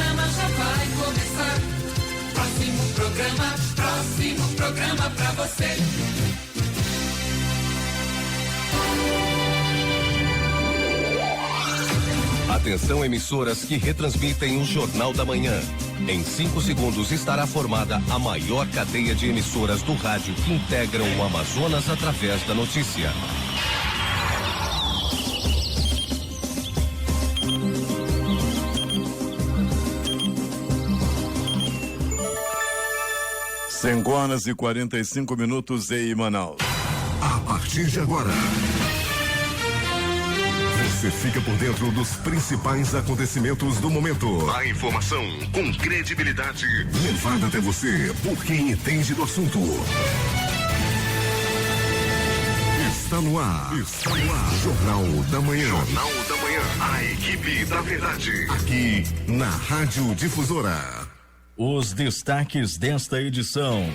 programa já vai começar. Próximo programa pra você. Atenção, emissoras que retransmitem o Jornal da Manhã. Em 5 segundos estará formada a maior cadeia de emissoras do rádio que integram o Amazonas através da notícia. Cinco horas e 45 minutos em Manaus. A partir de agora, você fica por dentro dos principais acontecimentos do momento. A informação com credibilidade levada até você por quem entende do assunto. Está no ar. Jornal da Manhã. Jornal da Manhã. A equipe da verdade. Aqui na Rádio Difusora. Os destaques desta edição.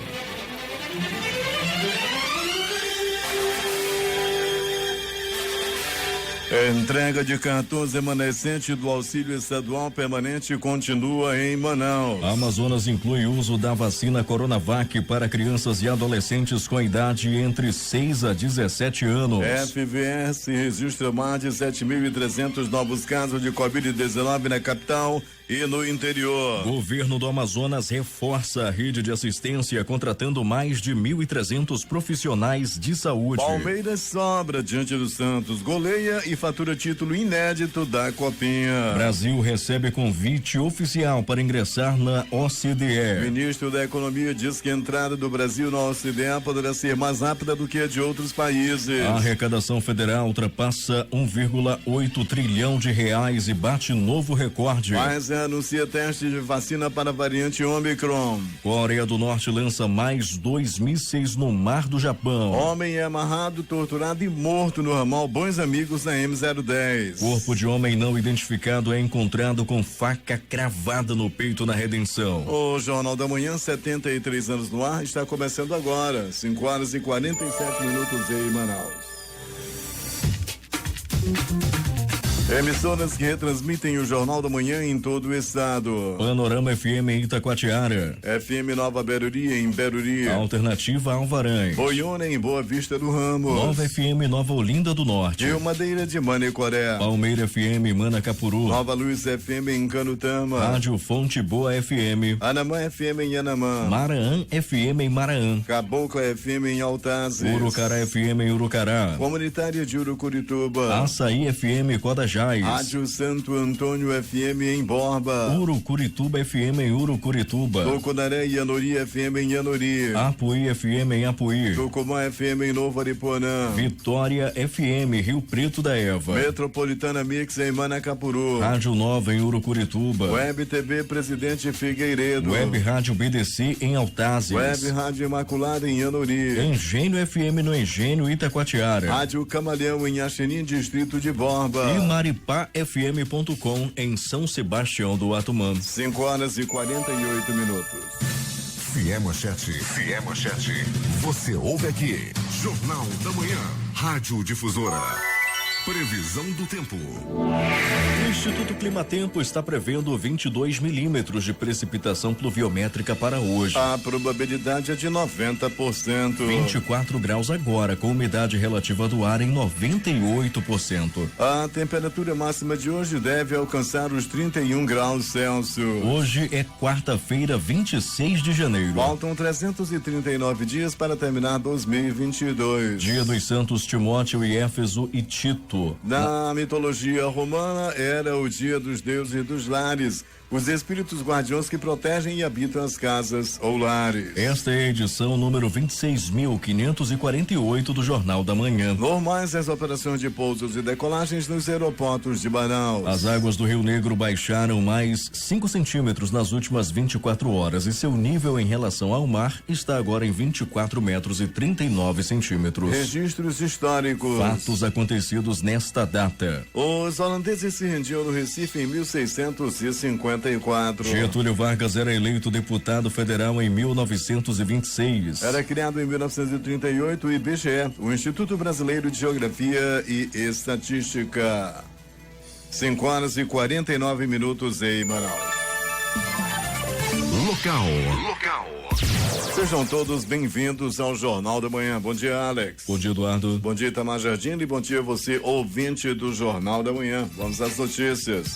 Entrega de cartões remanescente do auxílio estadual permanente continua em Manaus. A Amazonas inclui uso da vacina Coronavac para crianças e adolescentes com idade entre 6 a 17 anos. FVS registra mais de 7.300 novos casos de Covid-19 na capital e no interior. Governo do Amazonas reforça a rede de assistência, contratando mais de 1.300 profissionais de saúde. Palmeiras sobra diante do Santos, goleia e fatura título inédito da Copinha. Brasil recebe convite oficial para ingressar na OCDE. Ministro da Economia diz que a entrada do Brasil na OCDE poderá ser mais rápida do que a de outros países. A arrecadação federal ultrapassa 1,8 trilhão de reais e bate novo recorde. Pfizer anuncia teste de vacina para a variante Omicron. Coreia do Norte lança mais 2 mísseis no mar do Japão. Homem é amarrado, torturado e morto no ramal Bons Amigos na M010. Corpo de homem não identificado é encontrado com faca cravada no peito na Redenção. O Jornal da Manhã, 73 anos no ar, está começando agora. 5 horas e 47 minutos em Manaus. Emissoras que retransmitem o Jornal da Manhã em todo o estado. Panorama FM em Itacoatiara. FM Nova Beruri em Beruri. Alternativa Alvarães. Boiúna em Boa Vista do Ramos. Nova FM Nova Olinda do Norte. Rio Madeira de Manicoré. Palmeira FM Manacapuru. Nova Luz FM em Canutama. Rádio Fonte Boa FM. Anamã FM em Anamã. Maraã FM em Maraã. Cabocla FM em Altazes. Urucará FM em Urucará. Comunitária de Urucurituba. Açaí FM Codajás. Rádio Santo Antônio FM em Borba. Urucurituba FM em Urucurituba. Tucunaré e Yanori FM em Yanori. Apuí FM em Apuí. Tucumã FM em Novo Aripuanã. Vitória FM Rio Preto da Eva. Metropolitana Mix em Manacapuru. Rádio Nova em Urucurituba. Web TV Presidente Figueiredo. Web Rádio BDC em Altazes. Web Rádio Imaculada em Yanori. Engenho FM no Engenho Itacoatiara. Rádio Camaleão em Axinim, Distrito de Borba. E maripafm.com em São Sebastião do Atumã. 5 horas e 48 minutos. Fié Manchete. Você ouve aqui. Jornal da Manhã. Rádio Difusora. Previsão do tempo. O Instituto Climatempo está prevendo 22 milímetros de precipitação pluviométrica para hoje. A probabilidade é de 90%. 24 graus agora, com umidade relativa do ar em 98%. A temperatura máxima de hoje deve alcançar os 31 graus Celsius. Hoje é quarta-feira, 26 de janeiro. Faltam 339 dias para terminar 2022. Dia dos Santos Timóteo e Éfeso e Tito. Na mitologia romana, era o dia dos deuses e dos lares, os espíritos guardiões que protegem e habitam as casas ou lares. Esta é a edição número 26.548 do Jornal da Manhã. Normais as operações de pousos e decolagens nos aeroportos de Manaus. As águas do Rio Negro baixaram mais 5 centímetros nas últimas 24 horas e seu nível em relação ao mar está agora em 24 metros e 39 centímetros. Registros históricos. Fatos acontecidos nesta data. Os holandeses se rendiam no Recife em 1654. Getúlio Vargas era eleito deputado federal em 1926. Era criado em 1938 o IBGE, o Instituto Brasileiro de Geografia e Estatística. 5 horas e 49 minutos em Manaus. local. Sejam todos bem-vindos ao Jornal da Manhã. Bom dia, Alex. Bom dia, Eduardo. Bom dia, Itamar Jardim, e bom dia você, ouvinte do Jornal da Manhã. Vamos às notícias.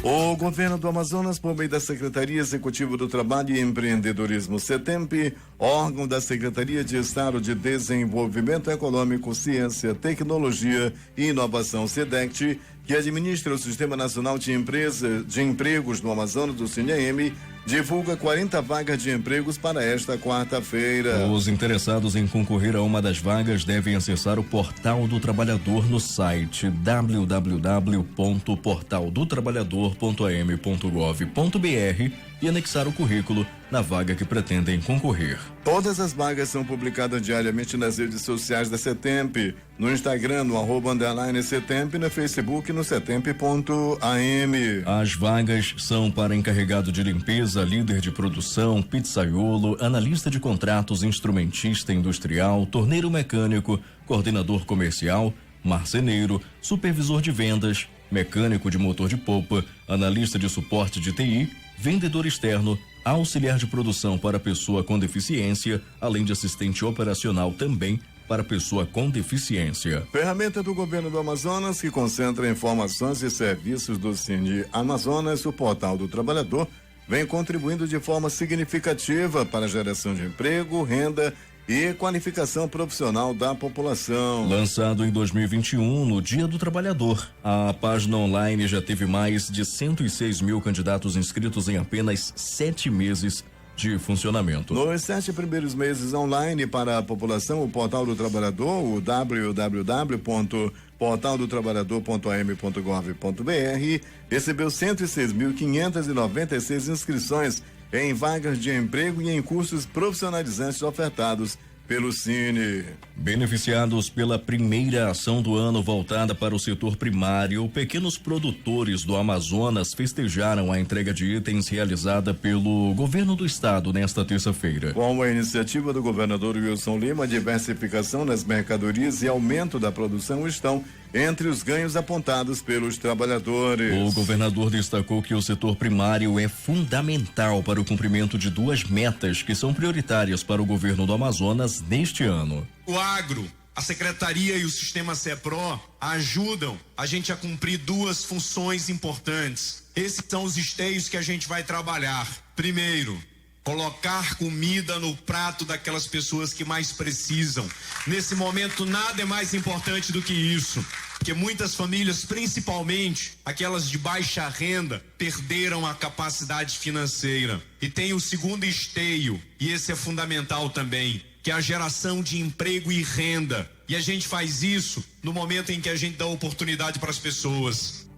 O governo do Amazonas, por meio da Secretaria Executiva do Trabalho e Empreendedorismo, SETEMP, órgão da Secretaria de Estado de Desenvolvimento Econômico, Ciência, Tecnologia e Inovação, SEDECT, que administra o Sistema Nacional de Empregos no Amazonas, do CINEM, divulga 40 vagas de empregos para esta quarta-feira. Os interessados em concorrer a uma das vagas devem acessar o Portal do Trabalhador no site www.portaldotrabalhador.am.gov.br e anexar o currículo na vaga que pretendem concorrer. Todas as vagas são publicadas diariamente nas redes sociais da SETEMP, no Instagram, no @_SETEMP, no Facebook, no setemp.am. As vagas são para encarregado de limpeza, líder de produção, pizzaiolo, analista de contratos, instrumentista industrial, torneiro mecânico, coordenador comercial, marceneiro, supervisor de vendas, mecânico de motor de polpa, analista de suporte de TI, vendedor externo, auxiliar de produção para pessoa com deficiência, além de assistente operacional também para pessoa com deficiência. Ferramenta do governo do Amazonas que concentra informações e serviços do Cine Amazonas, o Portal do Trabalhador, vem contribuindo de forma significativa para a geração de emprego, renda e qualificação profissional da população. Lançado em 2021, no Dia do Trabalhador, a página online já teve mais de 106 mil candidatos inscritos em apenas 7 meses de funcionamento. Nos 7 primeiros meses online para a população, o Portal do Trabalhador, o www.portaldotrabalhador.am.gov.br, recebeu 106.596 inscrições em vagas de emprego e em cursos profissionalizantes ofertados pelo Cine. Beneficiados pela primeira ação do ano voltada para o setor primário, pequenos produtores do Amazonas festejaram a entrega de itens realizada pelo governo do estado nesta terça-feira. Com a iniciativa do governador Wilson Lima, diversificação nas mercadorias e aumento da produção estão entre os ganhos apontados pelos trabalhadores. O governador destacou que o setor primário é fundamental para o cumprimento de 2 metas que são prioritárias para o governo do Amazonas neste ano. O agro, a secretaria e o sistema CEPRO ajudam a gente a cumprir 2 funções importantes. Esses são os esteios que a gente vai trabalhar. Primeiro, colocar comida no prato daquelas pessoas que mais precisam. Nesse momento, nada é mais importante do que isso, porque muitas famílias, principalmente aquelas de baixa renda, perderam a capacidade financeira. E tem o segundo esteio, e esse é fundamental também, que é a geração de emprego e renda. E a gente faz isso no momento em que a gente dá oportunidade para as pessoas.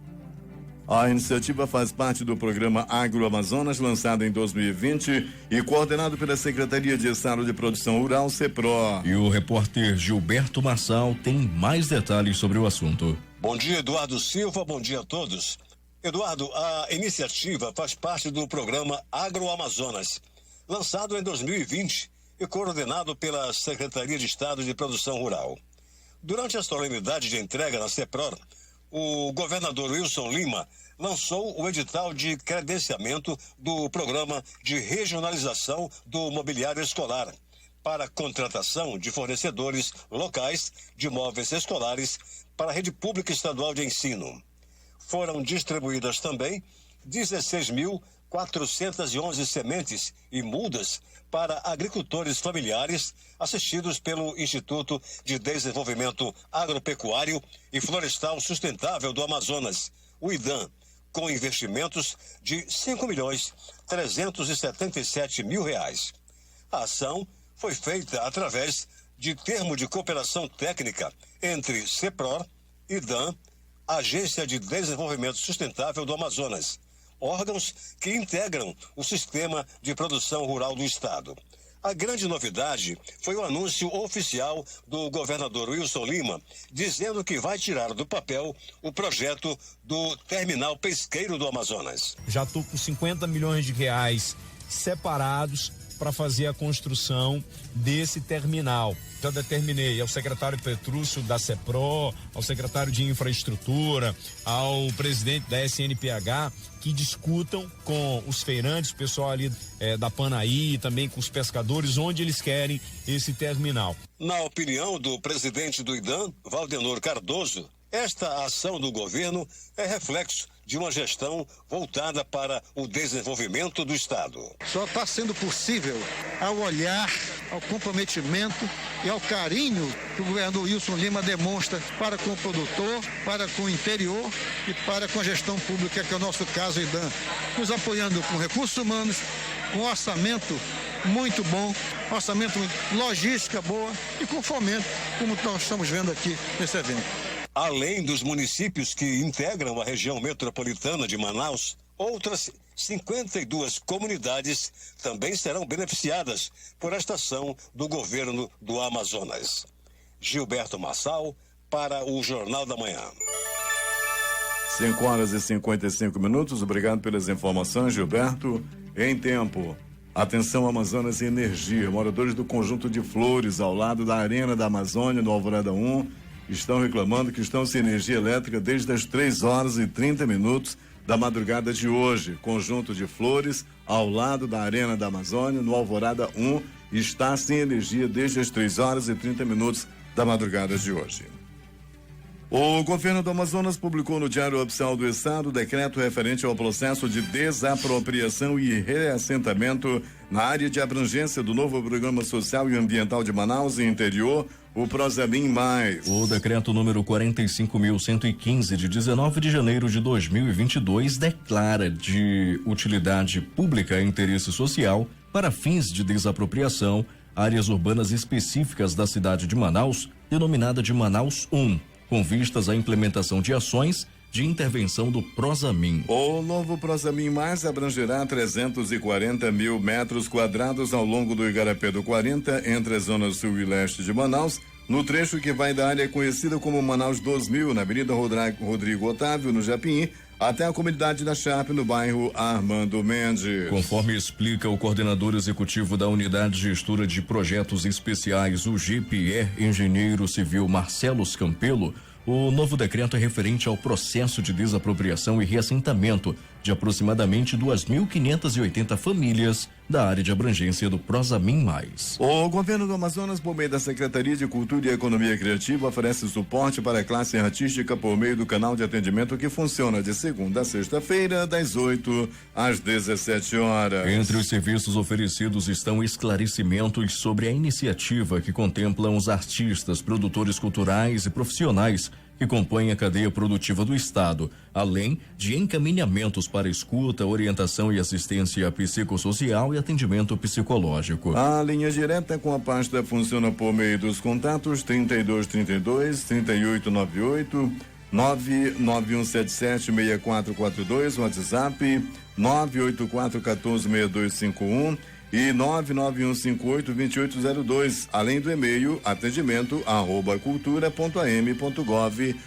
A iniciativa faz parte do programa Agro Amazonas, lançado em 2020 e coordenado pela Secretaria de Estado de Produção Rural, CEPRO. E o repórter Gilberto Marçal tem mais detalhes sobre o assunto. Bom dia, Eduardo Silva, bom dia a todos. Eduardo, a iniciativa faz parte do programa Agro Amazonas, lançado em 2020 e coordenado pela Secretaria de Estado de Produção Rural. Durante a solenidade de entrega na CEPRO, o governador Wilson Lima lançou o edital de credenciamento do Programa de Regionalização do Mobiliário Escolar para contratação de fornecedores locais de móveis escolares para a rede pública estadual de ensino. Foram distribuídas também 16.411 sementes e mudas para agricultores familiares assistidos pelo Instituto de Desenvolvimento Agropecuário e Florestal Sustentável do Amazonas, o IDAM, com investimentos de R$5.377.000. A ação foi feita através de termo de cooperação técnica entre CEPRO, IDAM, Agência de Desenvolvimento Sustentável do Amazonas, órgãos que integram o sistema de produção rural do estado. A grande novidade foi o anúncio oficial do governador Wilson Lima, dizendo que vai tirar do papel o projeto do terminal pesqueiro do Amazonas. Já estou com R$50 milhões separados para fazer a construção desse terminal. Já determinei ao secretário Petrúcio da CEPRO, ao secretário de Infraestrutura, ao presidente da SNPH, que discutam com os feirantes, o pessoal ali da Panaí, também com os pescadores, onde eles querem esse terminal. Na opinião do presidente do IDAM, Valdenor Cardoso, esta ação do governo é reflexo de uma gestão voltada para o desenvolvimento do Estado. Só está sendo possível ao olhar, ao comprometimento e ao carinho que o governador Wilson Lima demonstra para com o produtor, para com o interior e para com a gestão pública, que é o nosso caso IDAM, nos apoiando com recursos humanos, com orçamento muito bom, orçamento, logística boa e com fomento, como nós estamos vendo aqui nesse evento. Além dos municípios que integram a região metropolitana de Manaus, outras 52 comunidades também serão beneficiadas por esta ação do governo do Amazonas. Gilberto Massal, para o Jornal da Manhã. 5h55. Obrigado pelas informações, Gilberto. Em tempo. Atenção, Amazonas Energia. Moradores do conjunto de Flores, ao lado da Arena da Amazônia, no Alvorada 1, estão reclamando que estão sem energia elétrica desde as 3h30 da madrugada de hoje. Conjunto de Flores, ao lado da Arena da Amazônia, no Alvorada 1, está sem energia desde as 3h30 da madrugada de hoje. O governo do Amazonas publicou no Diário Oficial do Estado o decreto referente ao processo de desapropriação e reassentamento na área de abrangência do novo Programa Social e Ambiental de Manaus e Interior, o Prosamin Mais. O decreto número 45.115 de 19 de janeiro de 2022 declara de utilidade pública e interesse social para fins de desapropriação áreas urbanas específicas da cidade de Manaus, denominada de Manaus 1, com vistas à implementação de ações de intervenção do Prosamin. O novo Prosamin Mais abrangerá 340 mil metros quadrados ao longo do Igarapé do 40, entre a zona sul e leste de Manaus, no trecho que vai da área conhecida como Manaus 2000, na Avenida Rodrigo Otávio, no Japim, até a comunidade da Chape, no bairro Armando Mendes. Conforme explica o coordenador executivo da Unidade Gestora de Projetos Especiais, o GPE, engenheiro civil Marcelo Campelo, o novo decreto é referente ao processo de desapropriação e reassentamento de aproximadamente 2.580 famílias da área de abrangência do Prosamin Mais. O governo do Amazonas, por meio da Secretaria de Cultura e Economia Criativa, oferece suporte para a classe artística por meio do canal de atendimento que funciona de segunda a sexta-feira, das 8 às 17 horas. Entre os serviços oferecidos estão esclarecimentos sobre a iniciativa que contempla os artistas, produtores culturais e profissionais que compõem a cadeia produtiva do Estado, além de encaminhamentos para escuta, orientação e assistência psicossocial e atendimento psicológico. A linha direta com a pasta funciona por meio dos contatos 3232 3898 991776442, WhatsApp 984146251 e 991582802, além do e-mail atendimento@cultura.am.gov.br.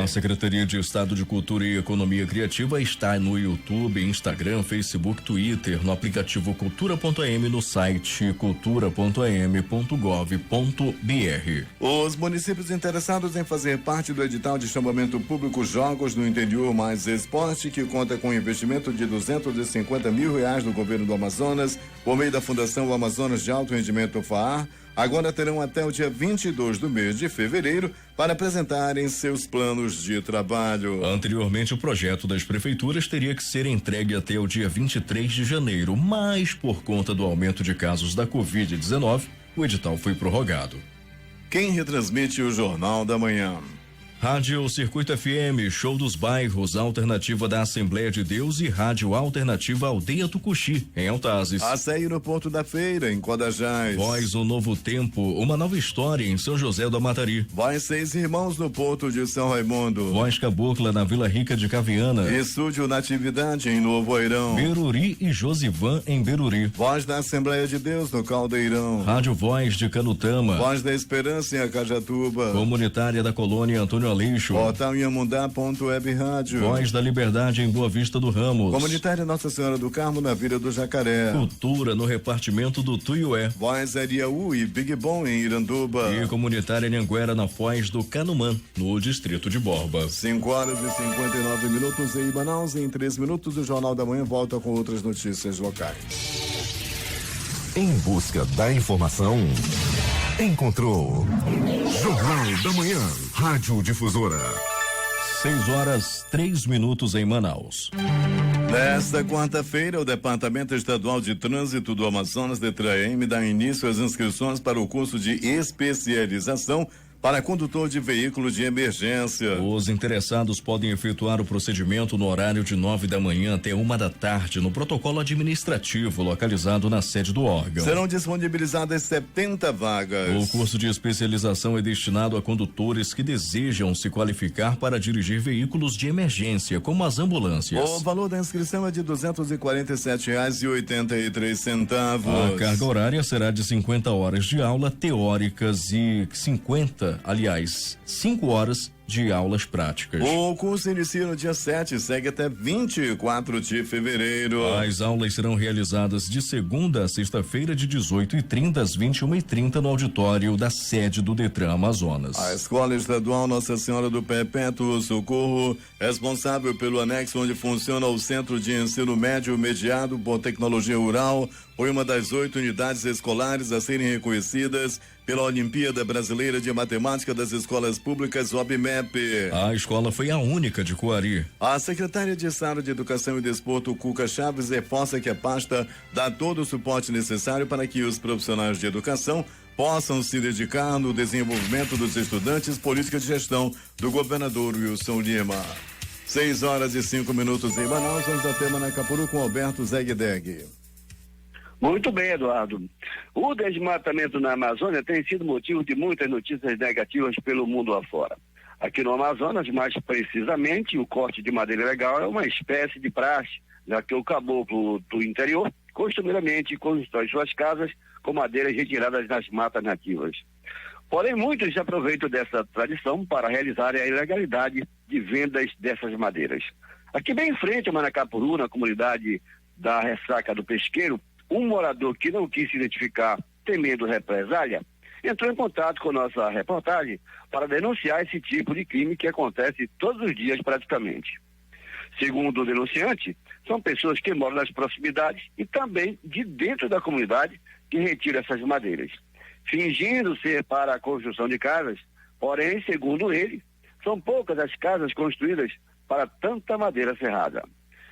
A Secretaria de Estado de Cultura e Economia Criativa está no YouTube, Instagram, Facebook, Twitter, no aplicativo cultura.am, no site cultura.am.gov.br. Os municípios interessados em fazer parte do edital de chamamento público Jogos no Interior Mais Esporte, que conta com investimento de R$250 mil do governo do Amazonas, por meio da Fundação Amazonas de Alto Rendimento FAAR, agora terão até o dia 22 do mês de fevereiro para apresentarem seus planos de trabalho. Anteriormente, o projeto das prefeituras teria que ser entregue até o dia 23 de janeiro, mas por conta do aumento de casos da Covid-19, o edital foi prorrogado. Quem retransmite o Jornal da Manhã? Rádio Circuito FM, Show dos Bairros, Alternativa da Assembleia de Deus e Rádio Alternativa Aldeia Tucuxi, em Altazes. Açaí no Porto da Feira, em Codajás. Voz O Novo Tempo, uma nova história em São José do Amatari. Voz Seis Irmãos no Porto de São Raimundo. Voz Cabocla na Vila Rica de Caviana. Estúdio Natividade em Novo Airão. Beruri e Josivan em Beruri. Voz da Assembleia de Deus no Caldeirão. Rádio Voz de Canutama. Voz da Esperança em Acajatuba. Comunitária da Colônia Antônio Ribeiro Aleixo. Portal Inhamundá.web Rádio. Voz da Liberdade em Boa Vista do Ramos. Comunitária Nossa Senhora do Carmo na Vila do Jacaré. Cultura no repartimento do Tuiué. Voz Ariaú e Big Bom em Iranduba. E comunitária Anhanguera na Foz do Canumã, no distrito de Borba. 5 horas e 59 minutos em Manaus. Em 3 minutos o Jornal da Manhã volta com outras notícias locais. Em busca da informação, encontrou Jornal da Manhã, Rádio Difusora. 6h03 em Manaus. Nesta quarta-feira, o Departamento Estadual de Trânsito do Amazonas, DETRAN, dá início às inscrições para o curso de especialização para condutor de veículo de emergência. Os interessados podem efetuar o procedimento no horário de 9 da manhã até 1 da tarde no protocolo administrativo localizado na sede do órgão. Serão disponibilizadas 70 vagas. O curso de especialização é destinado a condutores que desejam se qualificar para dirigir veículos de emergência, como as ambulâncias. O valor da inscrição é de R$ 247,83. A carga horária será de 50 horas de aula teóricas e 5 horas de aulas práticas. O curso inicia no dia 7 e segue até 24 de fevereiro. As aulas serão realizadas de segunda a sexta-feira, de 18h30 às 21h30 no auditório da sede do DETRAN Amazonas. A Escola Estadual Nossa Senhora do Perpétuo Socorro, responsável pelo anexo onde funciona o Centro de Ensino Médio mediado por Tecnologia Rural, foi uma das 8 unidades escolares a serem reconhecidas pela Olimpíada Brasileira de Matemática das Escolas Públicas, OBMEP. A escola foi a única de Coari. A secretária de Estado de Educação e Desporto, Cuca Chaves, reforça que a pasta dá todo o suporte necessário para que os profissionais de educação possam se dedicar no desenvolvimento dos estudantes, política de gestão do governador Wilson Lima. 6h05 em Manaus, vamos até Manacapuru com Alberto Zegdeg. Muito bem, Eduardo. O desmatamento na Amazônia tem sido motivo de muitas notícias negativas pelo mundo afora. Aqui no Amazonas, mais precisamente, o corte de madeira ilegal é uma espécie de praxe, já que o caboclo do interior costumeiramente constrói suas casas com madeiras retiradas das matas nativas. Porém, muitos se aproveitam dessa tradição para realizarem a ilegalidade de vendas dessas madeiras. Aqui bem em frente a Manacapuru, na comunidade da Ressaca do Pesqueiro, um morador que não quis se identificar, temendo represália, entrou em contato com nossa reportagem para denunciar esse tipo de crime que acontece todos os dias praticamente. Segundo o denunciante, são pessoas que moram nas proximidades e também de dentro da comunidade que retiram essas madeiras, fingindo ser para a construção de casas, porém, segundo ele, são poucas as casas construídas para tanta madeira serrada.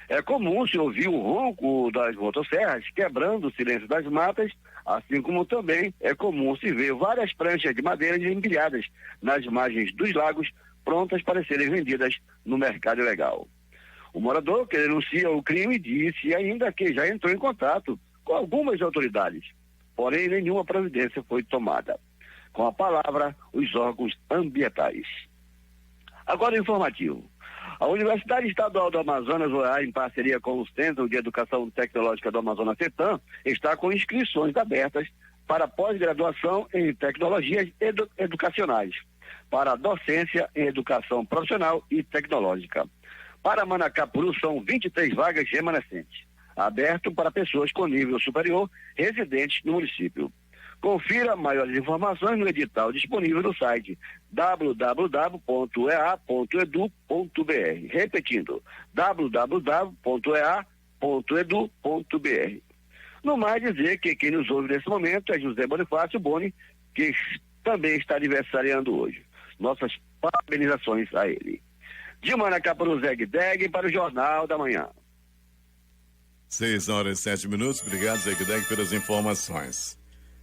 É comum se ouvir o ronco das motosserras quebrando o silêncio das matas, assim como também é comum se ver várias pranchas de madeira empilhadas nas margens dos lagos, prontas para serem vendidas no mercado ilegal. O morador que denuncia o crime disse ainda que já entrou em contato com algumas autoridades, porém nenhuma providência foi tomada. Com a palavra, os órgãos ambientais. Agora o informativo. A Universidade Estadual do Amazonas, OEA, em parceria com o Centro de Educação Tecnológica do Amazonas, CETAM, está com inscrições abertas para pós-graduação em tecnologias educacionais, para docência em educação profissional e tecnológica. Para Manacapuru, são 23 vagas remanescentes, aberto para pessoas com nível superior residentes no município. Confira maiores informações no edital disponível no site www.ea.edu.br. Repetindo, www.ea.edu.br. No mais dizer que quem nos ouve nesse momento é José Bonifácio Boni, que também está aniversariando hoje. Nossas parabenizações a ele. De Manacapuru, Zegdeg, para o Jornal da Manhã. 6h07. Obrigado, Zegdeg, pelas informações.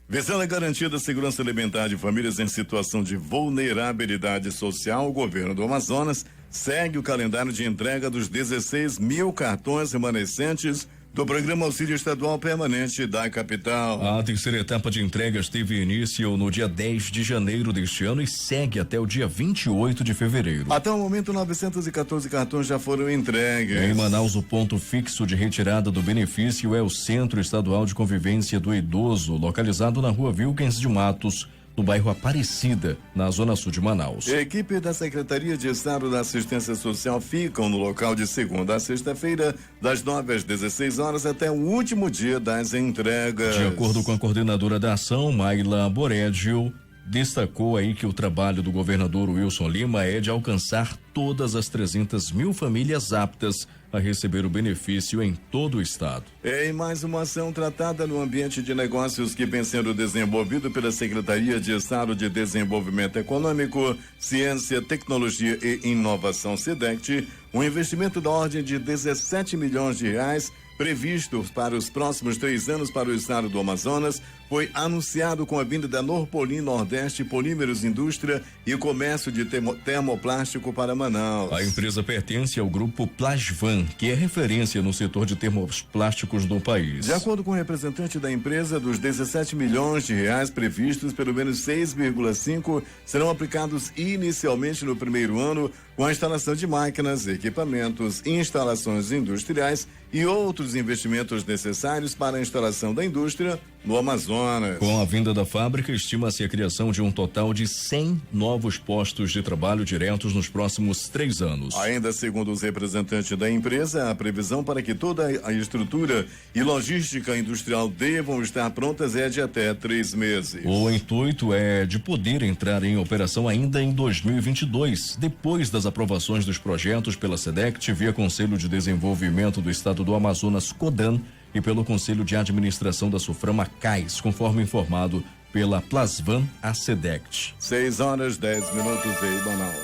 Visando a garantia da segurança alimentar de famílias em situação de vulnerabilidade social, o governo do Amazonas segue o calendário de entrega dos 16 mil cartões remanescentes do Programa Auxílio Estadual Permanente da capital. A terceira etapa de entregas teve início no dia 10 de janeiro deste ano e segue até o dia 28 de fevereiro. Até o momento, 914 cartões já foram entregues. Em Manaus, o ponto fixo de retirada do benefício é o Centro Estadual de Convivência do Idoso, localizado na Rua Wilkens de Matos, no bairro Aparecida, na zona sul de Manaus. Equipe da Secretaria de Estado da Assistência Social ficam no local de segunda a sexta-feira, das 9 às 16 horas até o último dia das entregas. De acordo com a coordenadora da ação, Maila Boredio, destacou aí que o trabalho do governador Wilson Lima é de alcançar todas as 300 mil famílias aptas a receber o benefício em todo o estado. Em mais uma ação tratada no ambiente de negócios que vem sendo desenvolvido pela Secretaria de Estado de Desenvolvimento Econômico, Ciência, Tecnologia e Inovação, SEDECT, um investimento da ordem de 17 milhões de reais previsto para os próximos 3 anos para o estado do Amazonas, foi anunciado com a vinda da Norpolim Nordeste Polímeros Indústria e Comércio de Termoplástico para Manaus. A empresa pertence ao grupo Plasvan, que é referência no setor de termoplásticos do país. De acordo com o representante da empresa, dos 17 milhões de reais previstos, pelo menos 6,5 serão aplicados inicialmente no primeiro ano, com a instalação de máquinas, equipamentos, instalações industriais e outros investimentos necessários para a instalação da indústria no Amazonas. Com a vinda da fábrica, estima-se a criação de um total de 100 novos postos de trabalho diretos nos próximos 3 anos. Ainda segundo os representantes da empresa, a previsão para que toda a estrutura e logística industrial devam estar prontas é de até 3 meses. O intuito é de poder entrar em operação ainda em 2022, depois das aprovações dos projetos pela SEDECT via Conselho de Desenvolvimento do Estado do Amazonas, CODAN, e pelo Conselho de Administração da Suframa, CAIS, conforme informado pela Plasvan, a SEDECT. 6h10 em Manaus.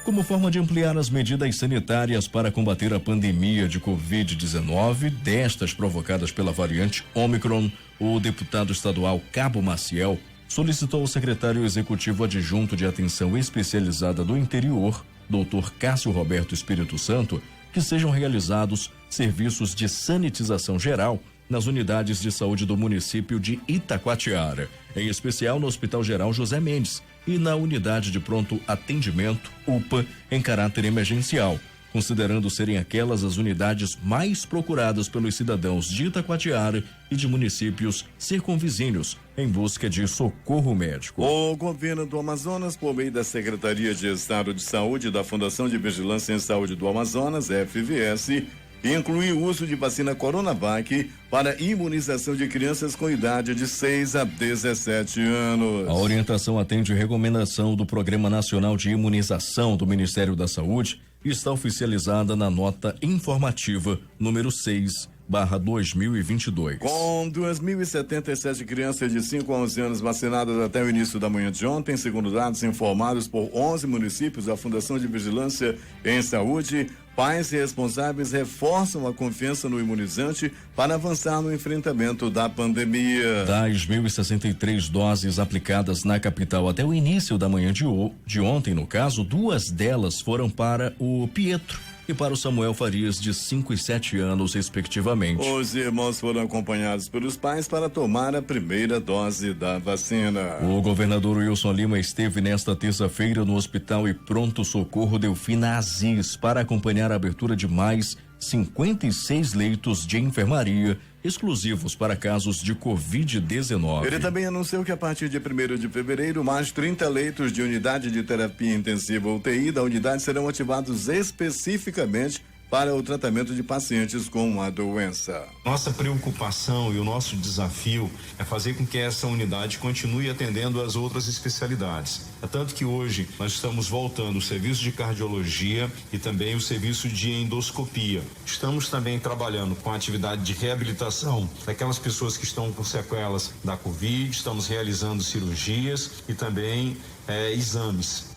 Como forma de ampliar as medidas sanitárias para combater a pandemia de Covid-19, destas provocadas pela variante Omicron, o deputado estadual Cabo Maciel solicitou ao secretário executivo adjunto de Atenção Especializada do Interior, Dr. Cássio Roberto Espírito Santo, que sejam realizados serviços de sanitização geral nas unidades de saúde do município de Itacoatiara, em especial no Hospital Geral José Mendes e na unidade de pronto atendimento, UPA, em caráter emergencial, considerando serem aquelas as unidades mais procuradas pelos cidadãos de Itacoatiara e de municípios circunvizinhos em busca de socorro médico. O governo do Amazonas, por meio da Secretaria de Estado de Saúde e da Fundação de Vigilância em Saúde do Amazonas, FVS, inclui o uso de vacina Coronavac para imunização de crianças com idade de 6 a 17 anos. A orientação atende recomendação do Programa Nacional de Imunização do Ministério da Saúde e está oficializada na nota informativa número 6/2022. Com 2.077 crianças de 5 a 11 anos vacinadas até o início da manhã de ontem, segundo dados informados por 11 municípios da Fundação de Vigilância em Saúde, pais responsáveis reforçam a confiança no imunizante para avançar no enfrentamento da pandemia. Das 1.063 doses aplicadas na capital até o início da manhã de ontem, no caso, 2 delas foram para o Pietro e para o Samuel Farias, de 5 e 7 anos, respectivamente. Os irmãos foram acompanhados pelos pais para tomar a primeira dose da vacina. O governador Wilson Lima esteve nesta terça-feira no Hospital e Pronto Socorro Delfina Aziz para acompanhar a abertura de mais 56 leitos de enfermaria exclusivos para casos de Covid-19. Ele também anunciou que a partir de 1º de fevereiro, mais 30 leitos de unidade de terapia intensiva UTI da unidade serão ativados especificamente para o tratamento de pacientes com a doença. Nossa preocupação e o nosso desafio é fazer com que essa unidade continue atendendo as outras especialidades. É tanto que hoje nós estamos voltando o serviço de cardiologia e também o serviço de endoscopia. Estamos também trabalhando com a atividade de reabilitação daquelas pessoas que estão com sequelas da Covid, estamos realizando cirurgias e também exames.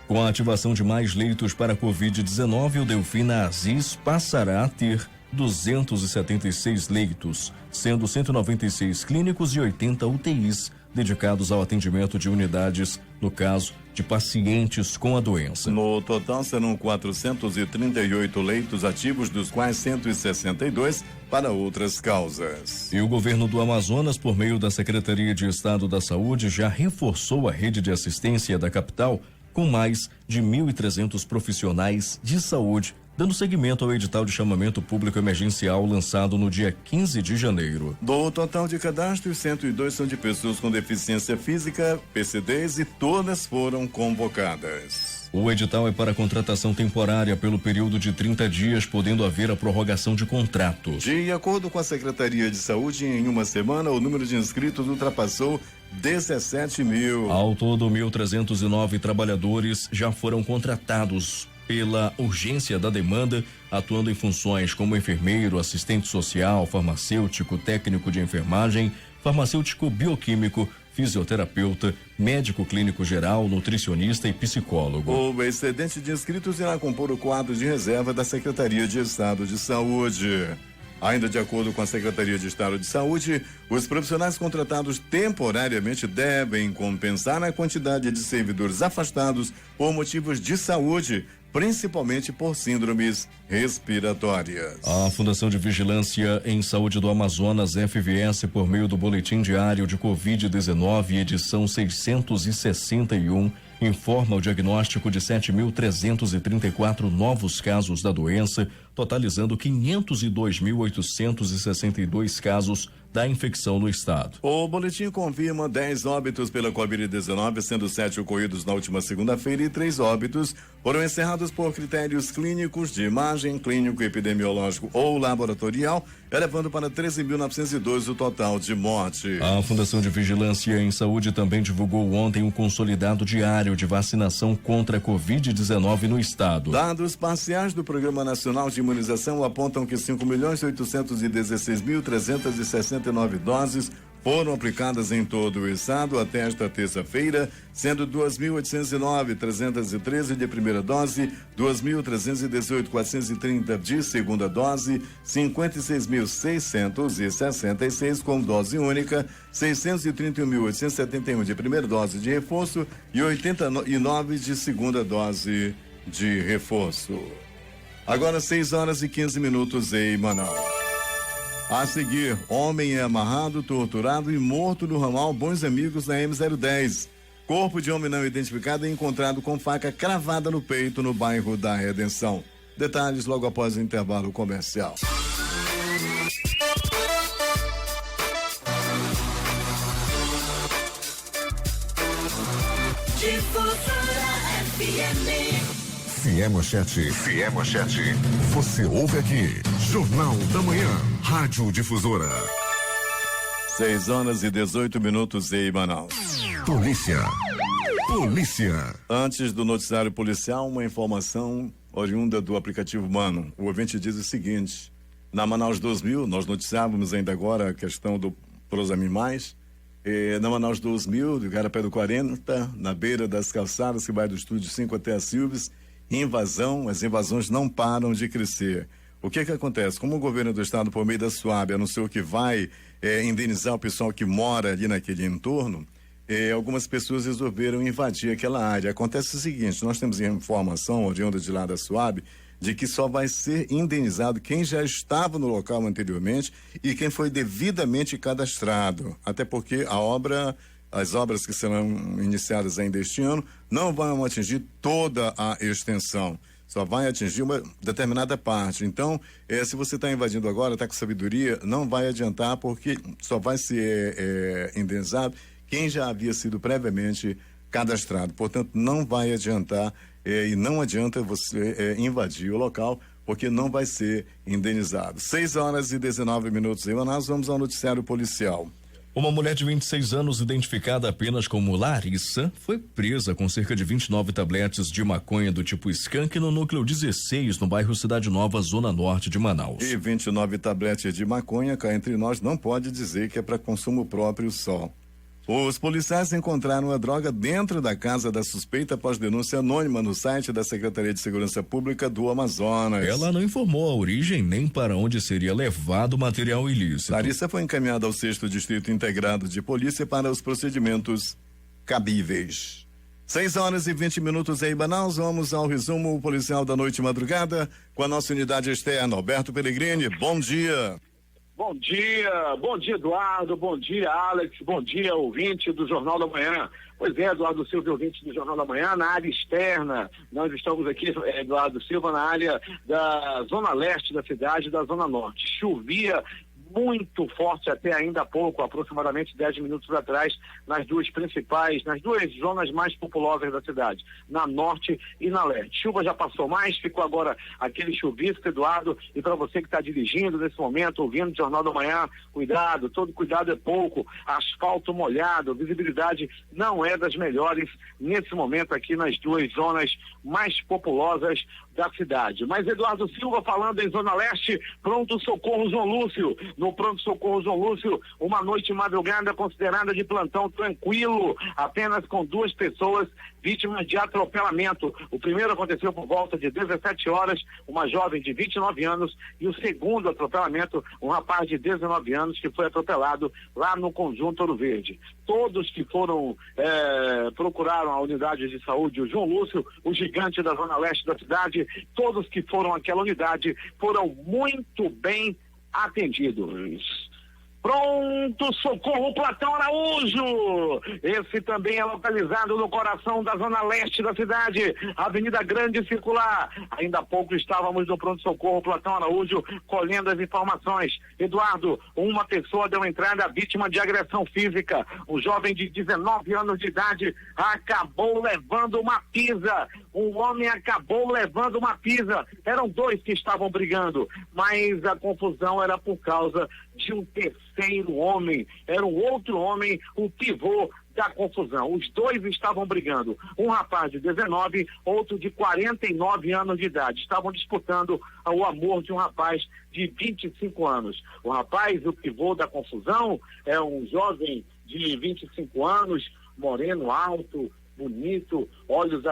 Com a ativação de mais leitos para Covid-19, o Delfina Aziz passará a ter 276 leitos, sendo 196 clínicos e 80 UTIs dedicados ao atendimento de unidades, no caso de pacientes com a doença. No total serão 438 leitos ativos, dos quais 162 para outras causas. E o governo do Amazonas, por meio da Secretaria de Estado da Saúde, já reforçou a rede de assistência da capital com mais de 1.300 profissionais de saúde dando seguimento ao edital de chamamento público emergencial lançado no dia 15 de janeiro. Do total de cadastros, 102 são de pessoas com deficiência física, PCDs, e todas foram convocadas. O edital é para contratação temporária pelo período de 30 dias, podendo haver a prorrogação de contrato. De acordo com a Secretaria de Saúde, em uma semana o número de inscritos ultrapassou 17 mil. Ao todo, 1.309 trabalhadores já foram contratados pela urgência da demanda, atuando em funções como enfermeiro, assistente social, farmacêutico, técnico de enfermagem, farmacêutico bioquímico, fisioterapeuta, médico clínico geral, nutricionista e psicólogo. O excedente de inscritos irá compor o quadro de reserva da Secretaria de Estado de Saúde. Ainda de acordo com a Secretaria de Estado de Saúde, os profissionais contratados temporariamente devem compensar a quantidade de servidores afastados por motivos de saúde, principalmente por síndromes respiratórias. A Fundação de Vigilância em Saúde do Amazonas, FVS, por meio do Boletim Diário de Covid-19, edição 661, informa o diagnóstico de 7.334 novos casos da doença, totalizando 502.862 casos da infecção no estado. O boletim confirma 10 óbitos pela Covid-19, sendo 7 ocorridos na última segunda-feira e 3 óbitos foram encerrados por critérios clínicos de imagem, clínico, epidemiológico ou laboratorial, elevando para 13.902 o total de morte. A Fundação de Vigilância em Saúde também divulgou ontem um consolidado diário de vacinação contra a Covid-19 no estado. Dados parciais do Programa Nacional de Imunização apontam que 5.816.369 doses foram aplicadas em todo o estado até esta terça-feira, sendo 2.809, 313 de primeira dose, 2.318, 430 de segunda dose, 56.666 com dose única, 631.871 de primeira dose de reforço e 89 de segunda dose de reforço. Agora 6h15 em Manaus. A seguir, homem é amarrado, torturado e morto no ramal Bons Amigos na M010. Corpo de homem não identificado é encontrado com faca cravada no peito no bairro da Redenção. Detalhes logo após o intervalo comercial. Se é manchete, você ouve aqui. Jornal da Manhã, Rádio Difusora. 6h18 em Manaus. Polícia. Antes do noticiário policial, uma informação oriunda do aplicativo Mano. O ouvinte diz o seguinte: na Manaus 2000, nós noticiávamos ainda agora a questão do pros animais. Na Manaus 2000, do Garapé do 40, na beira das calçadas que vai do Estúdio 5 até a Silves, as invasões não param de crescer. O que acontece? Como o governo do estado, por meio da SUAB, anunciou que vai indenizar o pessoal que mora ali naquele entorno, algumas pessoas resolveram invadir aquela área. Acontece o seguinte: nós temos informação oriunda de lá da SUAB de que só vai ser indenizado quem já estava no local anteriormente e quem foi devidamente cadastrado, até porque as obras que serão iniciadas ainda este ano não vão atingir toda a extensão, só vai atingir uma determinada parte. Então, se você está invadindo agora, está com sabedoria, não vai adiantar, porque só vai ser indenizado quem já havia sido previamente cadastrado. Portanto, não vai adiantar e não adianta você invadir o local, porque não vai ser indenizado. 6h19 em Manaus, vamos ao noticiário policial. Uma mulher de 26 anos, identificada apenas como Larissa, foi presa com cerca de 29 tabletes de maconha do tipo skunk no núcleo 16, no bairro Cidade Nova, zona norte de Manaus. E 29 tabletes de maconha, cá entre nós, não pode dizer que é para consumo próprio só. Os policiais encontraram a droga dentro da casa da suspeita após denúncia anônima no site da Secretaria de Segurança Pública do Amazonas. Ela não informou a origem nem para onde seria levado o material ilícito. Larissa foi encaminhada ao 6º Distrito Integrado de Polícia para os procedimentos cabíveis. 6h20 em Manaus, vamos ao resumo policial da noite e madrugada com a nossa unidade externa. Alberto Pellegrini, bom dia. Bom dia Eduardo, bom dia Alex, bom dia ouvinte do Jornal da Manhã. Pois é, Eduardo Silva, ouvinte do Jornal da Manhã, na área externa. Nós estamos aqui, Eduardo Silva, na área da zona leste da cidade, da zona norte. Chovia muito forte até ainda há pouco, aproximadamente 10 minutos atrás, nas duas zonas mais populosas da cidade, na norte e na leste. Chuva já passou mais, ficou agora aquele chuvisco, Eduardo, e para você que está dirigindo nesse momento, ouvindo o Jornal da Manhã, cuidado, todo cuidado é pouco, asfalto molhado, visibilidade não é das melhores nesse momento aqui nas duas zonas mais populosas da cidade. Mas Eduardo Silva falando em Zona Leste, pronto-socorro João Lúcio. No pronto-socorro João Lúcio, uma noite madrugada considerada de plantão tranquilo, apenas com 2 pessoas vítimas de atropelamento. O primeiro aconteceu por volta de 17 horas, uma jovem de 29 anos, e o segundo atropelamento, um rapaz de 19 anos que foi atropelado lá no Conjunto Ouro Verde. Todos que foram procuraram a unidade de saúde, o João Lúcio, o gigante da Zona Leste da cidade, todos que foram àquela unidade foram muito bem atendidos. Pronto, socorro Platão Araújo. Esse também é localizado no coração da zona leste da cidade, Avenida Grande Circular. Ainda há pouco estávamos no pronto socorro Platão Araújo colhendo as informações. Eduardo, uma pessoa deu entrada vítima de agressão física. Um jovem de 19 anos de idade acabou levando uma pisa. Um homem acabou levando uma pisa. Eram 2 que estavam brigando, mas a confusão era por causa de um terceiro homem. Era um outro homem, o pivô da confusão. Os 2 estavam brigando. Um rapaz de 19, outro de 49 anos de idade. Estavam disputando o amor de um rapaz de 25 anos. O rapaz, o pivô da confusão, é um jovem de 25 anos, moreno, alto, bonito, olhos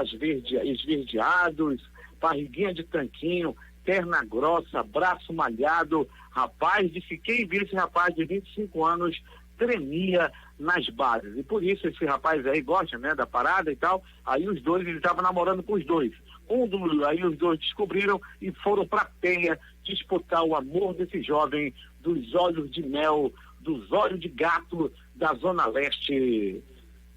esverdeados, barriguinha de tanquinho, perna grossa, braço malhado. Rapaz, disse que quem viu esse rapaz de 25 anos tremia nas bases. E por isso esse rapaz aí gosta, né, da parada e tal. Aí os 2, ele estava namorando com os 2. Aí os 2 descobriram e foram pra Penha disputar o amor desse jovem dos olhos de mel, dos olhos de gato da Zona Leste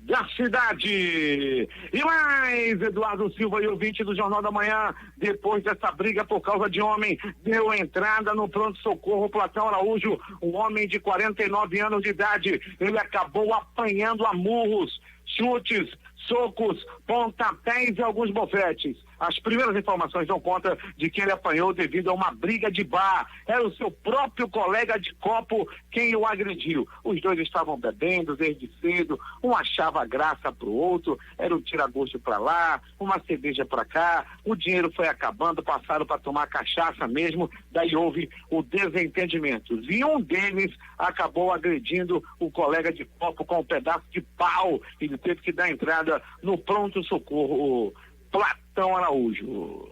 da cidade. E mais, Eduardo Silva e ouvinte do Jornal da Manhã, depois dessa briga por causa de homem, deu entrada no pronto-socorro Platão Araújo, um homem de 49 anos de idade. Ele acabou apanhando a murros, chutes, socos, pontapés e alguns bofetes. As primeiras informações dão conta de que ele apanhou devido a uma briga de bar. Era o seu próprio colega de copo quem o agrediu. Os 2 estavam bebendo desde cedo, um achava graça pro outro, era um tira-gosto pra lá, uma cerveja pra cá, o dinheiro foi acabando, passaram para tomar cachaça mesmo, daí houve o desentendimento. E um deles acabou agredindo o colega de copo com um pedaço de pau. Ele teve que dar entrada no pronto-socorro Platão Araújo.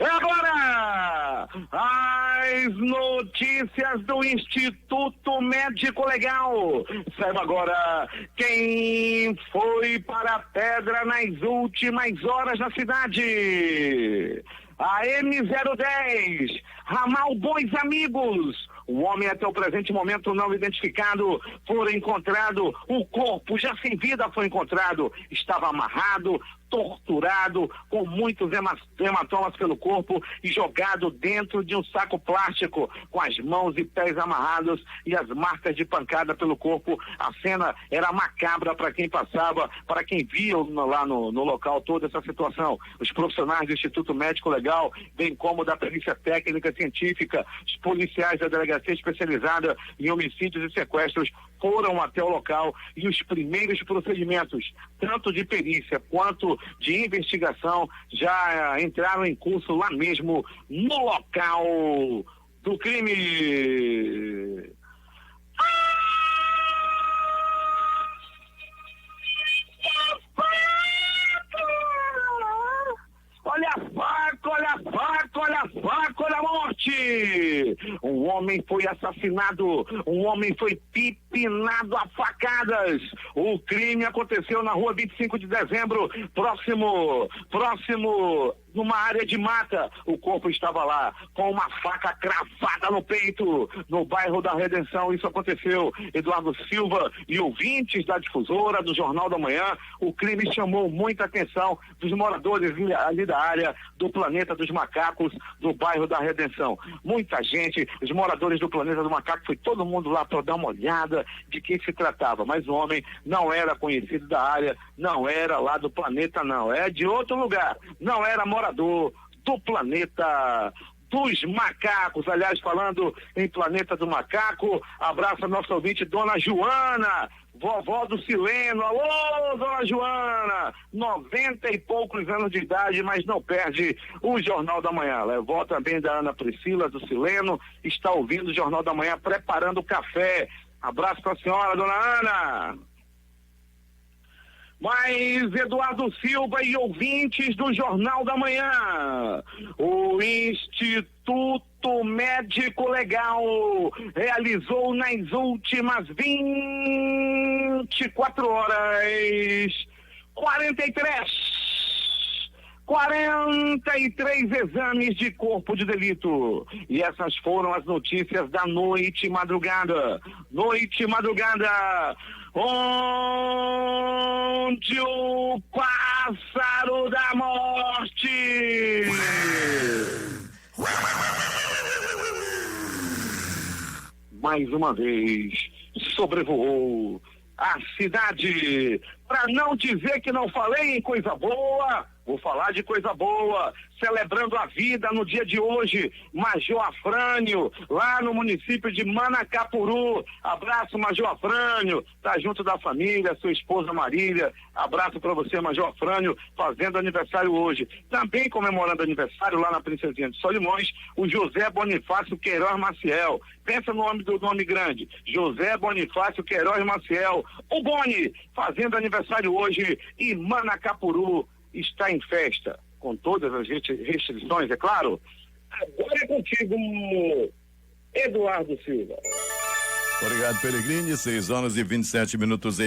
E agora, as notícias do Instituto Médico Legal. Saiba agora quem foi para a pedra nas últimas horas na cidade. A M010, ramal Bons Amigos. O homem até o presente momento não identificado foi encontrado, o corpo já sem vida foi encontrado, estava amarrado, torturado, com muitos hematomas pelo corpo e jogado dentro de um saco plástico, com as mãos e pés amarrados e as marcas de pancada pelo corpo. A cena era macabra para quem passava, para quem via lá no local toda essa situação. Os profissionais do Instituto Médico Legal, bem como da Perícia Técnica Científica, os policiais da Delegacia Especializada em Homicídios e Sequestros, foram até o local e os primeiros procedimentos, tanto de perícia quanto de investigação, já entraram em curso lá mesmo no local do crime. Olha a faca, olha a faca, olha a faca, olha a morte! Um homem foi assassinado, um homem foi pipoqueado empinado a facadas. O crime aconteceu na rua 25 de dezembro, próximo, numa área de mata. O corpo estava lá, com uma faca cravada no peito, no bairro da Redenção. Isso aconteceu. Eduardo Silva e ouvintes da Difusora, do Jornal da Manhã, o crime chamou muita atenção dos moradores ali da área do Planeta dos Macacos, do bairro da Redenção. Muita gente, os moradores do Planeta do Macaco, foi todo mundo lá para dar uma olhada de quem se tratava, mas o homem não era conhecido da área, não era lá do Planeta, não, é de outro lugar, não era morador do Planeta dos Macacos. Aliás, falando em Planeta do Macaco, abraço a nossa ouvinte, Dona Joana, vovó do Sileno. Alô, Dona Joana, 90 e poucos anos de idade, mas não perde o Jornal da Manhã. Ela é vó também da Ana Priscila do Sileno, está ouvindo o Jornal da Manhã, preparando o café. Abraço para a senhora, Dona Ana. Mas Eduardo Silva e ouvintes do Jornal da Manhã, o Instituto Médico Legal realizou nas últimas 24 horas 43 exames de corpo de delito. E essas foram as notícias da noite e madrugada. Onde o pássaro da morte mais uma vez sobrevoou a cidade. Para não dizer que não falei em coisa boa, vou falar de coisa boa. Celebrando a vida no dia de hoje, Major Afrânio, lá no município de Manacapuru. Abraço, Major Afrânio, tá junto da família, sua esposa Marília. Abraço para você, Major Afrânio, fazendo aniversário hoje. Também comemorando aniversário lá na Princesinha de Solimões, o José Bonifácio Queiroz Maciel. Pensa no nome grande, José Bonifácio Queiroz Maciel. O Boni, fazendo aniversário hoje, e Manacapuru está em festa, com todas as restrições, é claro. Agora é contigo, Eduardo Silva. Obrigado, Peregrini. 6h27 em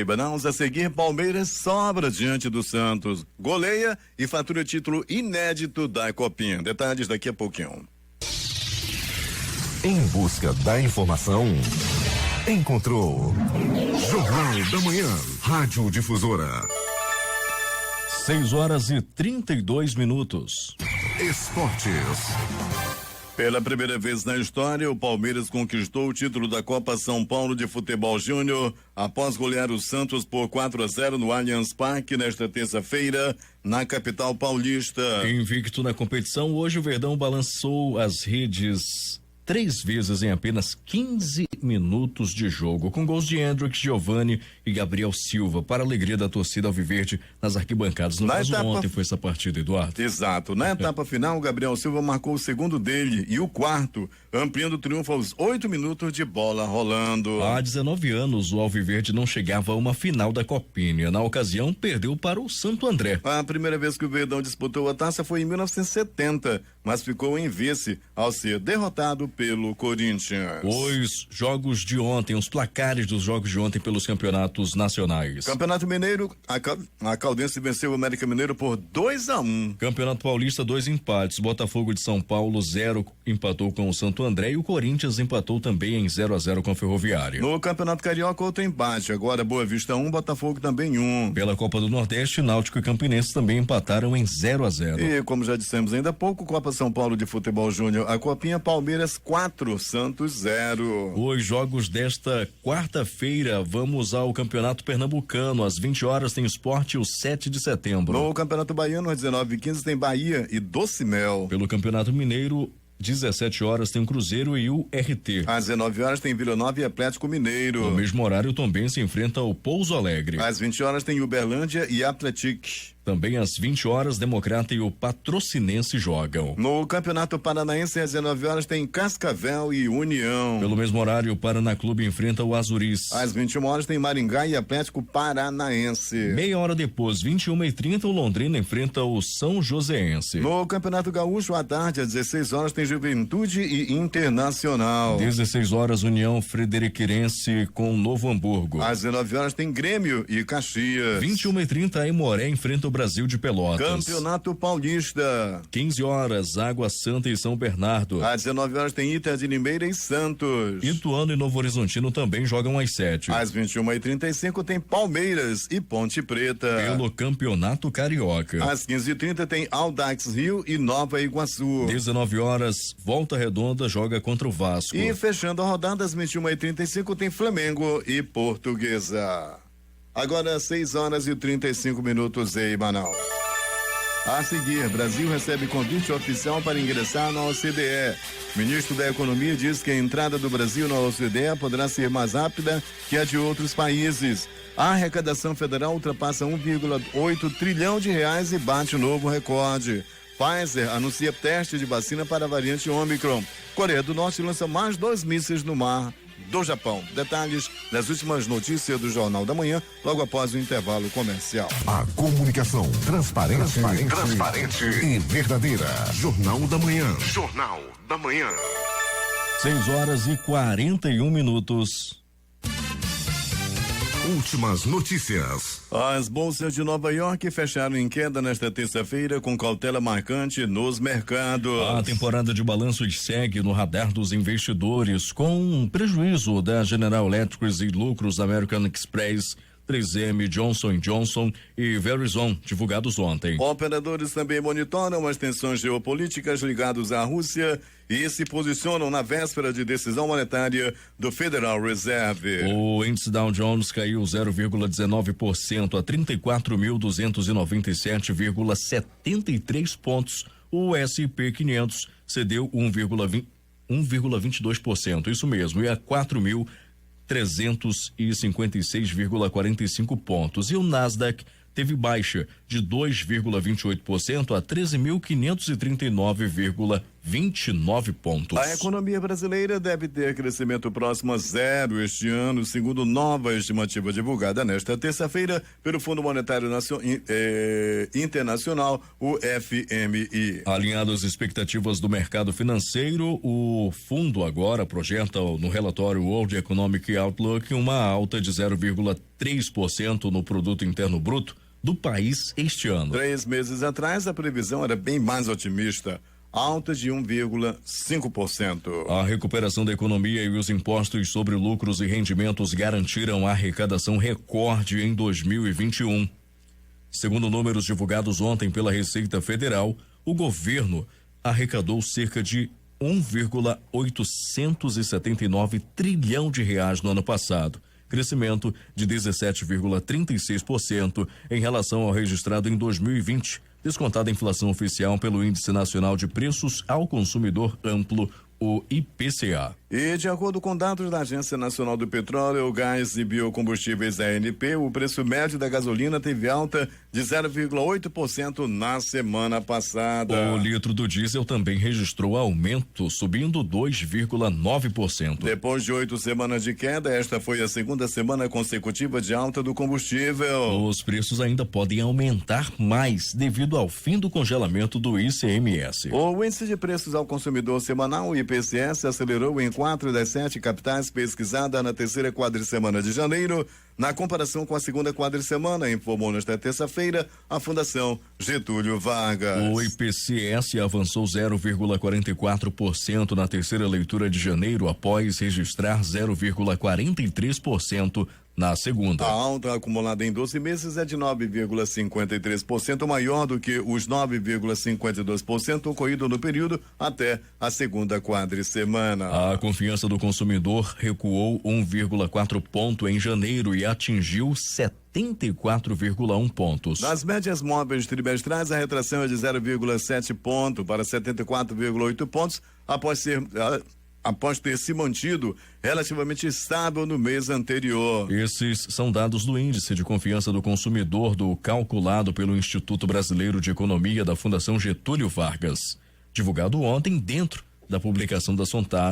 Manaus. A seguir, Palmeiras sobra diante do Santos, goleia e fatura título inédito da Copinha. Detalhes daqui a pouquinho. Em busca da informação, encontrou Jornal da Manhã, Rádio Difusora. 6h32. Esportes. Pela primeira vez na história, o Palmeiras conquistou o título da Copa São Paulo de Futebol Júnior após golear o Santos por 4-0 no Allianz Parque nesta terça-feira, na capital paulista. Invicto na competição, hoje o Verdão balançou as redes 3 vezes em apenas 15 minutos de jogo, com gols de Hendrick, Giovani e Gabriel Silva, para a alegria da torcida alviverde nas arquibancadas. No caso, ontem foi essa partida, Eduardo. Exato. Na etapa final, o Gabriel Silva marcou o segundo dele e o quarto, ampliando o triunfo aos 8 minutos de bola rolando. Há 19 anos, o alviverde não chegava a uma final da Copinha. Na ocasião, perdeu para o Santo André. A primeira vez que o Verdão disputou a taça foi em 1970, mas ficou em vice ao ser derrotado pelo Corinthians. Os jogos de ontem, os placares dos jogos de ontem pelos campeonatos nacionais. Campeonato Mineiro, a Caldense venceu o América Mineiro por 2-1. Campeonato Paulista, 2 empates. Botafogo de São Paulo, 0, empatou com o Santo André, e o Corinthians empatou também em 0-0 com a Ferroviária. No Campeonato Carioca, outro empate. Agora Boa Vista 1, Botafogo também 1. Pela Copa do Nordeste, Náutico e Campinense também empataram em 0-0. E como já dissemos ainda há pouco, Copa São Paulo de Futebol Júnior, a Copinha, Palmeiras 4, Santos 0. Os jogos desta quarta-feira, vamos ao Campeonato Pernambucano. Às 20 horas tem Sport, o 7 de setembro. No Campeonato Baiano, às 19h15 tem Bahia e Docimel. Pelo Campeonato Mineiro, 17 horas tem o Cruzeiro e o RT. Às 19 horas tem Vila Nova e Atlético Mineiro. No mesmo horário, também se enfrenta o Pouso Alegre. Às 20 horas tem Uberlândia e Atlético. Também às 20 horas, Democrata e o Patrocinense jogam. No Campeonato Paranaense, às 19 horas, tem Cascavel e União. Pelo mesmo horário, o Paraná Clube enfrenta o Azuris. Às 21 horas, tem Maringá e Atlético Paranaense. Meia hora depois, 21h30, o Londrina enfrenta o São Joséense. No Campeonato Gaúcho, à tarde, às 16 horas, tem Juventude e Internacional. 16 horas, União Frederiquense com Novo Hamburgo. Às 19 horas, tem Grêmio e Caxias. 21h30, a Aimoré enfrenta o Brasil de Pelotas. Campeonato Paulista. 15 horas, Água Santa e São Bernardo. Às 19 horas, tem Ita de Limeira e Santos. Ituano e Novo Horizontino também jogam às 7. Às 21h35, tem Palmeiras e Ponte Preta. Pelo Campeonato Carioca. Às 15h30, tem Audax Rio e Nova Iguaçu. 19 horas, Volta Redonda joga contra o Vasco. E fechando a rodada, às 21h35, tem Flamengo e Portuguesa. Agora 6 horas e 35 minutos em Manaus. A seguir, Brasil recebe convite oficial para ingressar na OCDE. Ministro da Economia diz que a entrada do Brasil na OCDE poderá ser mais rápida que a de outros países. A arrecadação federal ultrapassa 1,8 trilhão de reais e bate novo recorde. Pfizer anuncia teste de vacina para a variante Ômicron. Coreia do Norte lança mais 2 mísseis no mar do Japão. Detalhes das últimas notícias do Jornal da Manhã, logo após o intervalo comercial. A comunicação transparente e verdadeira. Jornal da Manhã. Jornal da Manhã. 6 horas e 41 minutos. Últimas notícias. As bolsas de Nova York fecharam em queda nesta terça-feira com cautela marcante nos mercados. A temporada de balanços segue no radar dos investidores, com prejuízo da General Electric e lucros da American Express, 3M, Johnson & Johnson e Verizon, divulgados ontem. Operadores também monitoram as tensões geopolíticas ligadas à Rússia e se posicionam na véspera de decisão monetária do Federal Reserve. O índice Dow Jones caiu 0,19% a 34.297,73 pontos. O S&P 500 cedeu 1,22%, isso mesmo, e a 4.356,45 pontos. E o Nasdaq teve baixa de 2,28% a 13.539,29 pontos. A economia brasileira deve ter crescimento próximo a zero este ano, segundo nova estimativa divulgada nesta terça-feira pelo Fundo Monetário Internacional, o FMI. Alinhado às expectativas do mercado financeiro, o fundo agora projeta no relatório World Economic Outlook uma alta de 0,3% no produto interno bruto do país este ano. 3 meses atrás, a previsão era bem mais otimista, alta de 1,5%. A recuperação da economia e os impostos sobre lucros e rendimentos garantiram a arrecadação recorde em 2021. Segundo números divulgados ontem pela Receita Federal, o governo arrecadou cerca de 1,879 trilhão de reais no ano passado, crescimento de 17,36% em relação ao registrado em 2020, descontada a inflação oficial pelo Índice Nacional de Preços ao Consumidor Amplo, o IPCA. E de acordo com dados da Agência Nacional do Petróleo, Gás e Biocombustíveis ANP, o preço médio da gasolina teve alta de 0,8% na semana passada. O litro do diesel também registrou aumento, subindo 2,9%. Depois de 8 semanas de queda, esta foi a segunda semana consecutiva de alta do combustível. Os preços ainda podem aumentar mais devido ao fim do congelamento do ICMS. O índice de preços ao consumidor semanal, o IPCS, acelerou em 4 das 7 capitais pesquisada na terceira quadricemana de janeiro, na comparação com a segunda quadricemana, informou nesta terça-feira a Fundação Getúlio Vargas. O IPCS avançou 0,44% na terceira leitura de janeiro, após registrar 0,43% na segunda. A alta acumulada em 12 meses é de 9,53%, maior do que os 9,52% ocorrido no período até a segunda quadricemana. A confiança do consumidor recuou 1,4 ponto em janeiro e atingiu 74,1 pontos. Nas médias móveis trimestrais, a retração é de 0,7 ponto para 74,8 pontos, após ser após ter se mantido relativamente estável no mês anterior. Esses são dados do Índice de Confiança do Consumidor calculado pelo Instituto Brasileiro de Economia da Fundação Getúlio Vargas, divulgado ontem dentro da publicação da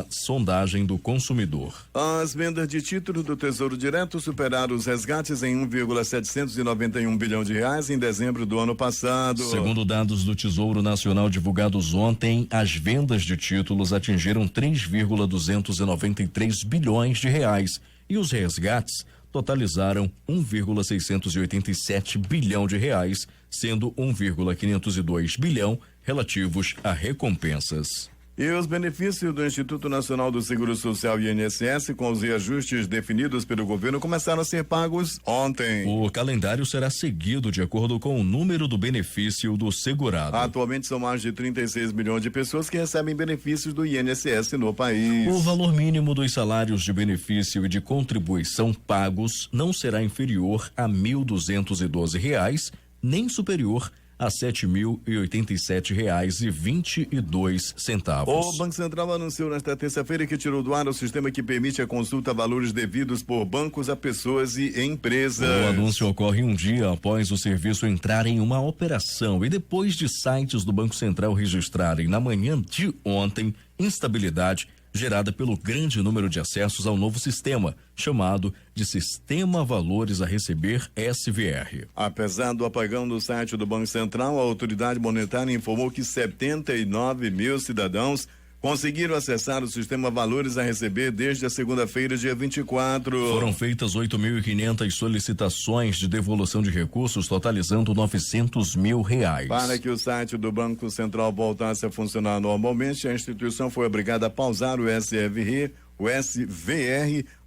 sondagem do consumidor. As vendas de títulos do Tesouro Direto superaram os resgates em 1,791 bilhão de reais em dezembro do ano passado. Segundo dados do Tesouro Nacional divulgados ontem, as vendas de títulos atingiram 3,293 bilhões de reais e os resgates totalizaram 1,687 bilhão de reais, sendo 1,502 bilhão relativos a recompensas. E os benefícios do Instituto Nacional do Seguro Social e INSS, com os reajustes definidos pelo governo, começaram a ser pagos ontem. O calendário será seguido de acordo com o número do benefício do segurado. Atualmente são mais de 36 milhões de pessoas que recebem benefícios do INSS no país. O valor mínimo dos salários de benefício e de contribuição pagos não será inferior a R$ 1.212, nem superior a R$ 7.087,22. O Banco Central anunciou nesta terça-feira que tirou do ar o sistema que permite a consulta a valores devidos por bancos a pessoas e empresas. O anúncio ocorre um dia após o serviço entrar em uma operação e depois de sites do Banco Central registrarem na manhã de ontem instabilidade gerada pelo grande número de acessos ao novo sistema, chamado de Sistema Valores a Receber SVR. Apesar do apagão no site do Banco Central, a autoridade monetária informou que 79 mil cidadãos conseguiram acessar o Sistema Valores a Receber desde a segunda-feira, dia 24. Foram feitas 8.500 solicitações de devolução de recursos, totalizando R$900 mil. Para que o site do Banco Central voltasse a funcionar normalmente, a instituição foi obrigada a pausar o SVR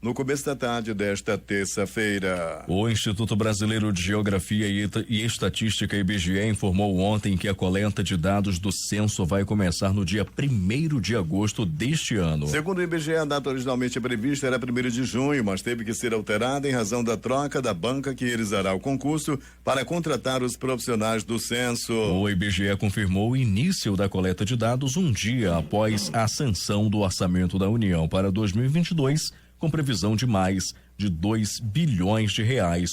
no começo da tarde desta terça-feira. O Instituto Brasileiro de Geografia e Estatística, IBGE, informou ontem que a coleta de dados do censo vai começar no dia 1º de agosto deste ano. Segundo o IBGE, a data originalmente prevista era 1º de junho, mas teve que ser alterada em razão da troca da banca que realizará o concurso para contratar os profissionais do censo. O IBGE confirmou o início da coleta de dados um dia após a sanção do orçamento da União para 2022, com previsão de mais de R$2 bilhões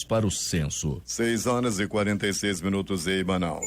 para o censo. 6h46 em Manaus.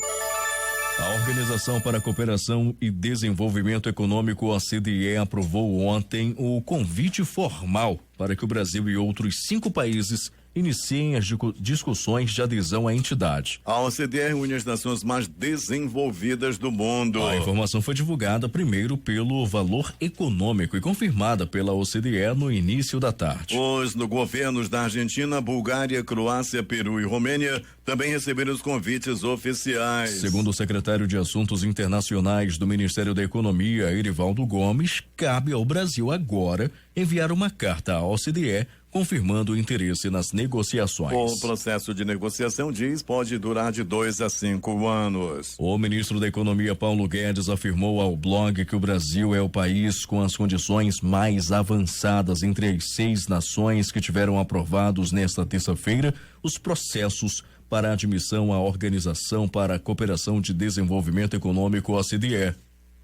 A Organização para a Cooperação e Desenvolvimento Econômico, OCDE, aprovou ontem o convite formal para que o Brasil e outros 5 países iniciem as discussões de adesão à entidade. A OCDE reúne as nações mais desenvolvidas do mundo. A informação foi divulgada primeiro pelo Valor Econômico e confirmada pela OCDE no início da tarde. Os governos da Argentina, Bulgária, Croácia, Peru e Romênia também receberam os convites oficiais. Segundo o secretário de Assuntos Internacionais do Ministério da Economia, Erivaldo Gomes, cabe ao Brasil agora enviar uma carta à OCDE confirmando o interesse nas negociações. O processo de negociação, pode durar de 2 a 5 anos. O ministro da Economia, Paulo Guedes, afirmou ao blog que o Brasil é o país com as condições mais avançadas entre as 6 nações que tiveram aprovados nesta terça-feira os processos para a admissão à Organização para a Cooperação de Desenvolvimento Econômico, OCDE.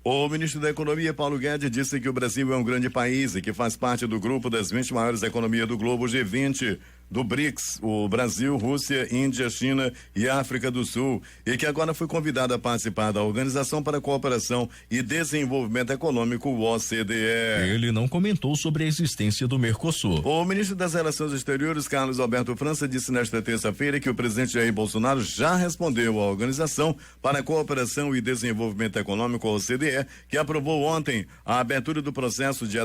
O ministro da Economia, Paulo Guedes, disse que o Brasil é um grande país e que faz parte do grupo das 20 maiores economias do globo, G20, do BRICS, o Brasil, Rússia, Índia, China e África do Sul, e que agora foi convidado a participar da Organização para a Cooperação e Desenvolvimento Econômico, OCDE. Ele não comentou sobre a existência do Mercosul. O ministro das Relações Exteriores, Carlos Alberto França, disse nesta terça-feira que o presidente Jair Bolsonaro já respondeu à Organização para a Cooperação e Desenvolvimento Econômico, OCDE, que aprovou ontem a abertura do processo de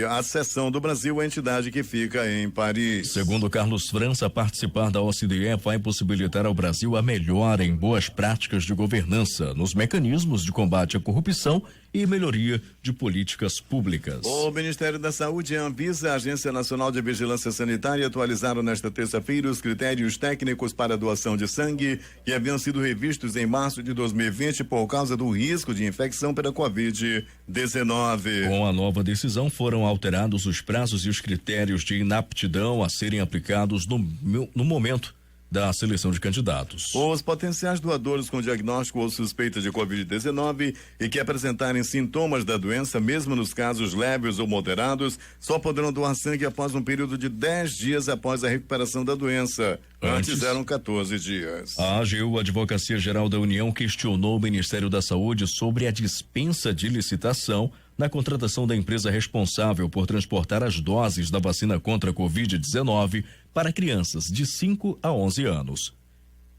acessão do Brasil à entidade que fica em Paris. Segundo Carlos França, participar da OCDE vai possibilitar ao Brasil a melhora em boas práticas de governança, nos mecanismos de combate à corrupção e melhoria de políticas públicas. O Ministério da Saúde e a Anvisa, a Agência Nacional de Vigilância Sanitária, atualizaram nesta terça-feira os critérios técnicos para a doação de sangue que haviam sido revistos em março de 2020 por causa do risco de infecção pela Covid-19. Com a nova decisão, foram alterados os prazos e os critérios de inaptidão a serem aplicados no momento da seleção de candidatos. Os potenciais doadores com diagnóstico ou suspeita de Covid-19 e que apresentarem sintomas da doença, mesmo nos casos leves ou moderados, só poderão doar sangue após um período de 10 dias após a recuperação da doença. Antes eram 14 dias. A AGU, Advocacia Geral da União, questionou o Ministério da Saúde sobre a dispensa de licitação na contratação da empresa responsável por transportar as doses da vacina contra a Covid-19 para crianças de 5 a 11 anos.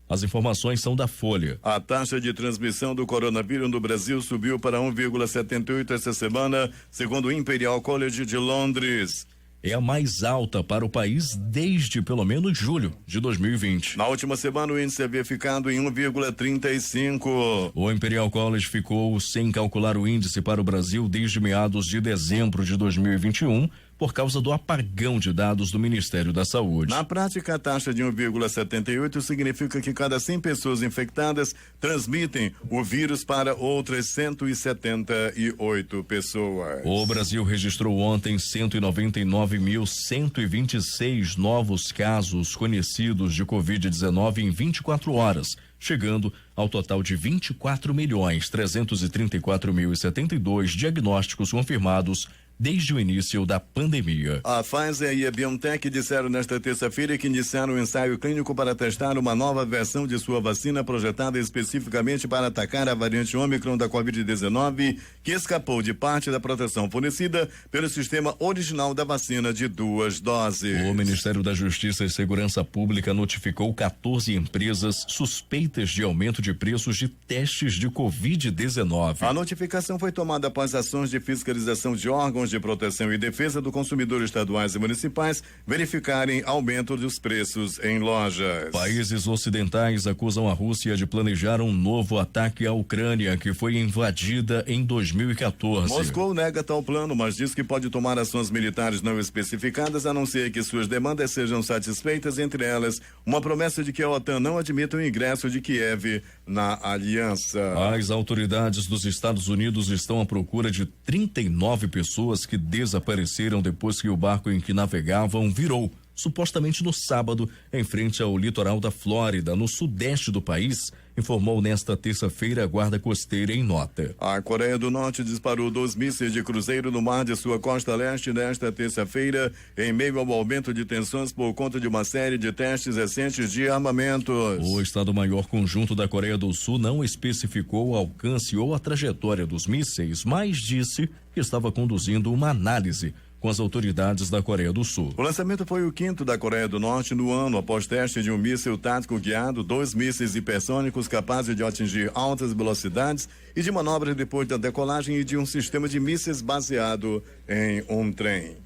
As informações são da Folha. A taxa de transmissão do coronavírus no Brasil subiu para 1,78 essa semana, segundo o Imperial College de Londres. É a mais alta para o país desde pelo menos julho de 2020. Na última semana, o índice havia ficado em 1,35. O Imperial College ficou sem calcular o índice para o Brasil desde meados de dezembro de 2021, por causa do apagão de dados do Ministério da Saúde. Na prática, a taxa de 1,78 significa que cada 100 pessoas infectadas transmitem o vírus para outras 178 pessoas. O Brasil registrou ontem 199.126 novos casos conhecidos de Covid-19 em 24 horas, chegando ao total de 24.334.072 diagnósticos confirmados desde o início da pandemia. A Pfizer e a BioNTech disseram nesta terça-feira que iniciaram um ensaio clínico para testar uma nova versão de sua vacina projetada especificamente para atacar a variante Ômicron da Covid-19, que escapou de parte da proteção fornecida pelo sistema original da vacina de 2 doses. O Ministério da Justiça e Segurança Pública notificou 14 empresas suspeitas de aumento de preços de testes de Covid-19. A notificação foi tomada após ações de fiscalização de órgãos de proteção e defesa do consumidor estaduais e municipais verificarem aumento dos preços em lojas. Países ocidentais acusam a Rússia de planejar um novo ataque à Ucrânia, que foi invadida em 2014. Moscou nega tal plano, mas diz que pode tomar ações militares não especificadas, a não ser que suas demandas sejam satisfeitas, entre elas uma promessa de que a OTAN não admita o ingresso de Kiev na aliança. As autoridades dos Estados Unidos estão à procura de 39 pessoas que desapareceram depois que o barco em que navegavam virou, supostamente no sábado, em frente ao litoral da Flórida, no sudeste do país, informou nesta terça-feira a Guarda Costeira em nota. A Coreia do Norte disparou 2 mísseis de cruzeiro no mar de sua costa leste nesta terça-feira, em meio ao aumento de tensões por conta de uma série de testes recentes de armamentos. O Estado-Maior Conjunto da Coreia do Sul não especificou o alcance ou a trajetória dos mísseis, mas disse que estava conduzindo uma análise com as autoridades da Coreia do Sul. O lançamento foi o 5º da Coreia do Norte no ano, após teste de um míssil tático guiado, 2 mísseis hipersônicos capazes de atingir altas velocidades e de manobras depois da decolagem e de um sistema de mísseis baseado em um trem.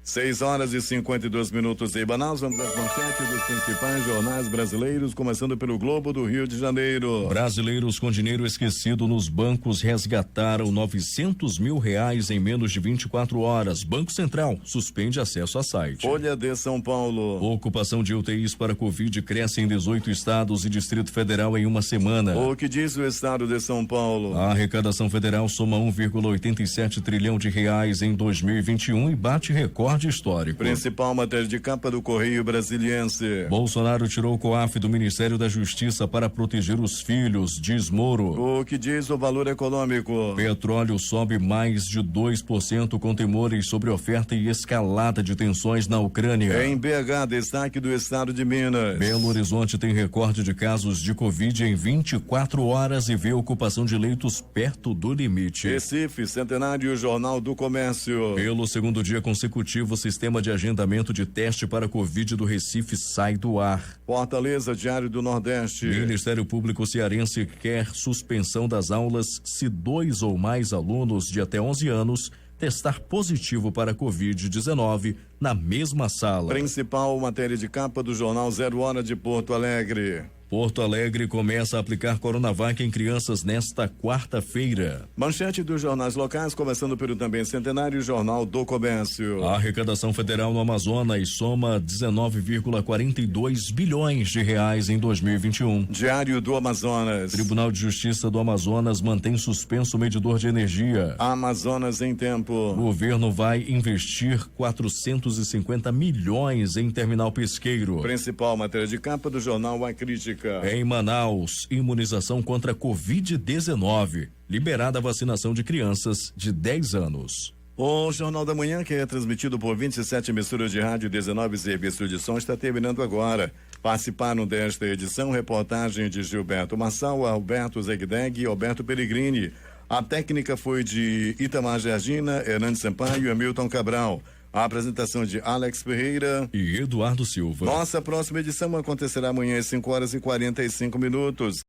6h52 em Manaus, vamos às manchetes dos principais jornais brasileiros, começando pelo Globo do Rio de Janeiro. Brasileiros com dinheiro esquecido nos bancos resgataram R$900 mil em menos de 24 horas. Banco Central suspende acesso a site. Folha de São Paulo. Ocupação de UTIs para Covid cresce em 18 estados e Distrito Federal em uma semana. O que diz o estado de São Paulo? A arrecadação federal soma 1,87 trilhão de reais em 2021 e bate recorde histórico. Principal matéria de capa do Correio Brasiliense. Bolsonaro tirou o COAF do Ministério da Justiça para proteger os filhos, diz Moro. O que diz o valor econômico? Petróleo sobe mais de 2% com temores sobre oferta e escalada de tensões na Ucrânia. Em BH, destaque do estado de Minas. Belo Horizonte tem recorde de casos de Covid em 24 horas e vê ocupação de leitos perto do limite. Recife, Centenário, Jornal do Comércio. Pelo segundo dia consecutivo, o sistema de agendamento de teste para Covid do Recife sai do ar. Fortaleza, Diário do Nordeste. Ministério Público Cearense quer suspensão das aulas se 2 ou mais alunos de até 11 anos testar positivo para Covid-19 na mesma sala. Principal matéria de capa do jornal 0 Hora de Porto Alegre. Porto Alegre começa a aplicar Coronavac em crianças nesta quarta-feira. Manchete dos jornais locais, começando pelo também centenário Jornal do Comércio. A arrecadação federal no Amazonas soma 19,42 bilhões de reais em 2021. Diário do Amazonas. Tribunal de Justiça do Amazonas mantém suspenso o medidor de energia. Amazonas em tempo. O governo vai investir 450 milhões em terminal pesqueiro. Principal matéria de capa do jornal A Crítica. Em Manaus, imunização contra Covid-19. Liberada a vacinação de crianças de 10 anos. O Jornal da Manhã, que é transmitido por 27 emissoras de rádio, 19 serviços de som, está terminando agora. Participaram desta edição reportagem de Gilberto Massal, Alberto Zegdeg e Alberto Pellegrini. A técnica foi de Itamar Gergina, Hernandes Sampaio e Hamilton Cabral. A apresentação de Alex Ferreira e Eduardo Silva. Nossa próxima edição acontecerá amanhã às 5h45.